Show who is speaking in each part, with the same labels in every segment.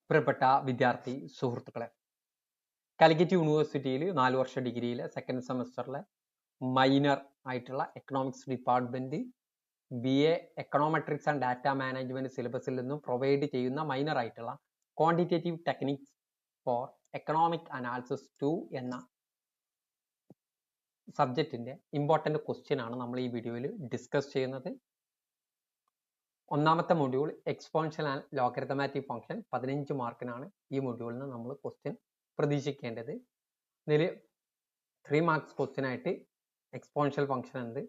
Speaker 1: പ്രിയപ്പെട്ട വിദ്യാർത്ഥി സുഹൃത്തുക്കളെ, കാലിക്കറ്റ് യൂണിവേഴ്സിറ്റിയിൽ 4 വർഷ ഡിഗ്രിയിലെ സെക്കൻഡ് സെമസ്റ്ററിലെ മൈനർ ആയിട്ടുള്ള economics department BA econometrics and data management സിലബസിൽ നിന്നും പ്രൊവൈഡ് ചെയ്യുന്ന മൈനർ ആയിട്ടുള്ള quantitative techniques for economic analysis 2 എന്ന സബ്ജക്റ്റിന്റെ ഇമ്പോർട്ടന്റ് ക്വസ്റ്റ്യൻ ആണ് നമ്മൾ ഈ വീഡിയോയിൽ ഡിസ്കസ് ചെയ്യുന്നത്. ഒന്നാമത്തെ module exponential and logarithmic function 15 മാർക്കിനാണ് ഈ മൊഡ്യൂളിൽ നിന്ന് നമ്മൾ ക്വസ്റ്റ്യൻ പ്രതീക്ഷിക്കേണ്ടത്. ഇതിൽ 3 മാർക്സ് ക്വസ്റ്റ്യൻ ആയിട്ട് എക്സ്പോണൻഷ്യൽ ഫംഗ്ഷൻ ഉണ്ട്,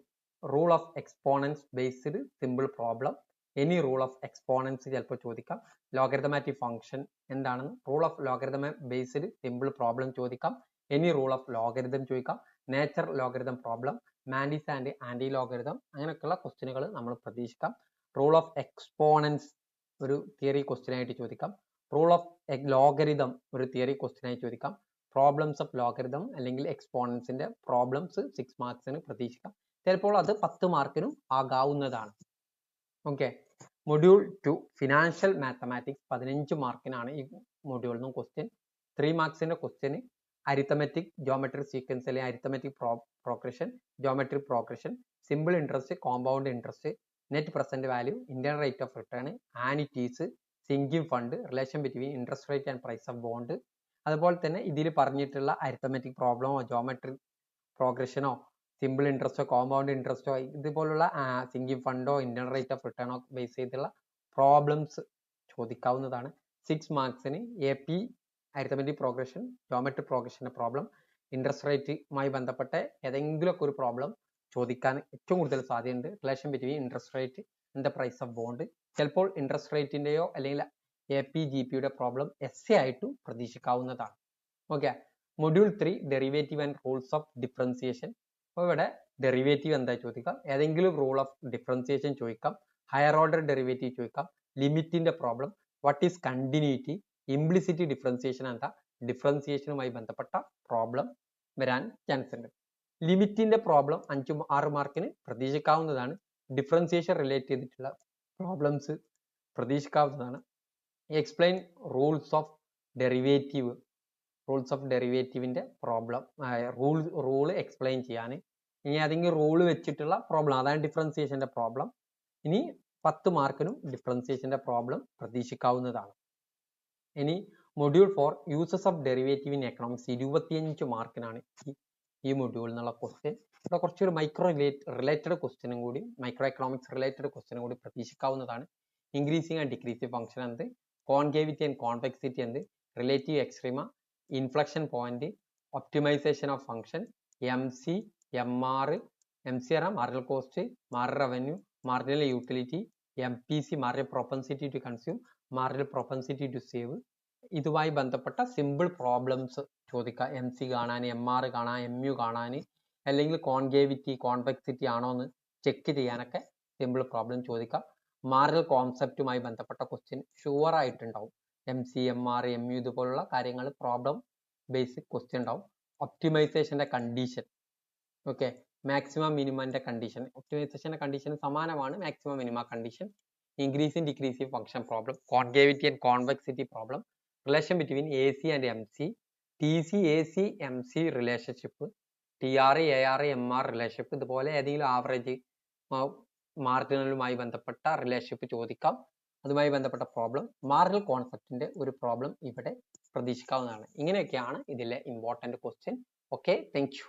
Speaker 1: rule of exponents based simple problem, any rule of exponents ചിലപ്പോൾ ചോദിക്കാം, ലോഗരിതമാറ്റിക് ഫംഗ്ഷൻ എന്താണെന്ന്, rule of logarithm based simple problem ചോദിക്കാം, എനി റൂൾ ഓഫ് ലോഗരിതം ചോദിക്കാം, nature logarithm problem, mantissa and anti logarithm, അങ്ങനെയൊക്കെയുള്ള ക്വസ്റ്റ്യനുകൾ നമ്മൾ പ്രതീക്ഷിക്കാം. റൂൾ ഓഫ് എക്സ്പോണൻസ് ഒരു തിയറി ക്വസ്റ്റ്യൻ ആയിട്ട് ചോദിക്കാം, റൂൾ ഓഫ് ലോഗരിതം ഒരു തിയറി ക്വസ്റ്റ്യൻ ആയി ചോദിക്കാം, പ്രോബ്ലംസ് ഓഫ് ലോഗരിതം അല്ലെങ്കിൽ എക്സ്പോണൻസിന്റെ പ്രോബ്ലംസ് 6 മാർക്സിന് പ്രതീക്ഷിക്കാം. ചിലപ്പോൾ അത് 10 മാർക്കിനും ആകാവുന്നതാണ്. ഓക്കെ, മൊഡ്യൂൾ 2 ഫിനാൻഷ്യൽ മാത്തമാറ്റിക്സ് 15 മാർക്കിനാണ് ഈ മൊഡ്യൂളിൽ നിന്നും ക്വസ്റ്റ്യൻ. 3 മാർക്സിന്റെ ക്വസ്റ്റ്യന് അരിത്തമെറ്റിക്, ജോമെട്രിക് സീക്വൻസ് അല്ലെങ്കിൽ arithmetic progression, geometric progression, simple interest, compound interest, net present value, internal rate of return, annuities, sinking fund, relation between interest rate and price of bond. അതുപോലെ തന്നെ ഇതിൽ പറഞ്ഞിട്ടുള്ള അരിത്തമെറ്റിക് പ്രോബ്ലമോ geometric പ്രോഗ്രഷനോ simple ഇൻട്രസ്റ്റോ compound ഇൻട്രസ്റ്റോ ഇതുപോലുള്ള സിങ്കിങ് ഫണ്ടോ ഇന്റേണൽ റേറ്റ് ഓഫ് റിട്ടേണോ ബേസ് ചെയ്തുള്ള പ്രോബ്ലംസ് ചോദിക്കാവുന്നതാണ്. 6 മാർക്സിന് AP അരിത്തമെറ്റിക് പ്രോഗ്രഷൻ, ജോമെട്രിക് പ്രോഗ്രഷന്റെ പ്രോബ്ലം, ഇൻട്രസ്റ്റ് റേറ്റുമായി ബന്ധപ്പെട്ട ഏതെങ്കിലുമൊക്കെ ഒരു പ്രോബ്ലം ചോദിക്കാൻ ഏറ്റവും കൂടുതൽ സാധ്യതയുണ്ട്. Relation between interest rate and the price of bond, ചിലപ്പോൾ ഇൻട്രസ്റ്റ് റേറ്റിന്റെയോ അല്ലെങ്കിൽ AP-GPയുടെ പ്രോബ്ലം essay ആയിട്ടും പ്രതീക്ഷിക്കാവുന്നതാണ്. Okay, module 3 derivative and rules of differentiation. അപ്പോൾ ഇവിടെ ഡെറിവേറ്റീവ് എന്താ ചോദിക്കാം, ഏതെങ്കിലും റൂൾ ഓഫ് ഡിഫറൻസിയേഷൻ ചോദിക്കാം, ഹയർ ഓർഡർ ഡെറിവേറ്റീവ് ചോദിക്കാം, ലിമിറ്റിന്റെ problem, what is continuity, implicit differentiation എന്താ, ഡിഫറൻസിയേഷനുമായി ബന്ധപ്പെട്ട പ്രോബ്ലം വരാൻ ചാൻസ് ഉണ്ട്. ലിമിറ്റിന്റെ പ്രോബ്ലം 5-6 മാർക്കിന് പ്രതീക്ഷിക്കാവുന്നതാണ്. ഡിഫറൻസിയേഷൻ റിലേറ്റ് ചെയ്തിട്ടുള്ള പ്രോബ്ലംസ് പ്രതീക്ഷിക്കാവുന്നതാണ്. Explain rules of derivative, rules of ഡെറിവേറ്റീവിന്റെ പ്രോബ്ലം റൂള് എക്സ്പ്ലെയിൻ ചെയ്യാൻ, ഇനി ഏതെങ്കിലും റൂള് വെച്ചിട്ടുള്ള പ്രോബ്ലം, അതാണ് ഡിഫറൻസിയേഷന്റെ പ്രോബ്ലം. ഇനി 10 മാർക്കിനും ഡിഫറൻസിയേഷന്റെ പ്രോബ്ലം പ്രതീക്ഷിക്കാവുന്നതാണ്. ഇനി module 4 uses of derivative in economics 25 മാർക്കിനാണ് ഈ മൊഡ്യൂളിൽ നിന്നുള്ള ക്വസ്റ്റ്യൻ. ഇവിടെ കുറച്ചൊരു മൈക്രോ റിലേറ്റഡ് ക്വസ്റ്റ്യനും കൂടി, മൈക്രോ എക്കണോമിക്സ് റിലേറ്റഡ് ക്വസ്റ്റ്യനും കൂടി പ്രതീക്ഷിക്കാവുന്നതാണ്. ഇൻക്രീസിങ് ആൻഡ് ഡിക്രീസിങ് ഫംഗ്ഷൻ എന്ത്, കോൺകേവിറ്റി ആൻഡ് കോൺവെക്സിറ്റി എന്ത്, relative extrema, inflection point, optimisation of function, MC, MR, MC ആണ് marginal cost, marginal revenue, marginal utility, MPC marginal propensity to consume, marginal propensity to save. ഇതുമായി ബന്ധപ്പെട്ട simple problems ചോദിക്കാം. MC കാണാൻ, MR കാണാൻ, MU കാണാൻ, അല്ലെങ്കിൽ concavity convexity ആണോ എന്ന് ചെക്ക് ചെയ്യാനൊക്കെ സിമ്പിൾ പ്രോബ്ലം ചോദിക്കാം. മാർജിനൽ കോൺസെപ്റ്റുമായി ബന്ധപ്പെട്ട ക്വസ്റ്റ്യൻ ഷുവർ ആയിട്ടുണ്ടാവും. MC, MR, MU ഇതുപോലുള്ള കാര്യങ്ങൾ പ്രോബ്ലം ബേസിക് ക്വസ്റ്റ്യൻ ഉണ്ടാവും. ഒപ്റ്റിമൈസേഷന്റെ കണ്ടീഷൻ, ഓക്കെ, മാക്സിമം മിനിമന്റെ കണ്ടീഷൻ, ഒപ്റ്റിമൈസേഷന്റെ കണ്ടീഷൻ സമാനമാണ് maximum minima condition. Increasing decreasing function problem, concavity and convexity problem, relation between AC and MC, TC AC MC relationship, TR AR MR relationship, ഇതുപോലെ ഏതെങ്കിലും average മാർജിനലുമായി ബന്ധപ്പെട്ട relationship ചോദിക്കാം. അതുമായി ബന്ധപ്പെട്ട problem, marginal കോൺസെപ്റ്റിന്റെ ഒരു പ്രോബ്ലം ഇവിടെ പ്രതീക്ഷിക്കാവുന്നതാണ്. ഇങ്ങനെയൊക്കെയാണ് ഇതിലെ important question. Okay, thank you.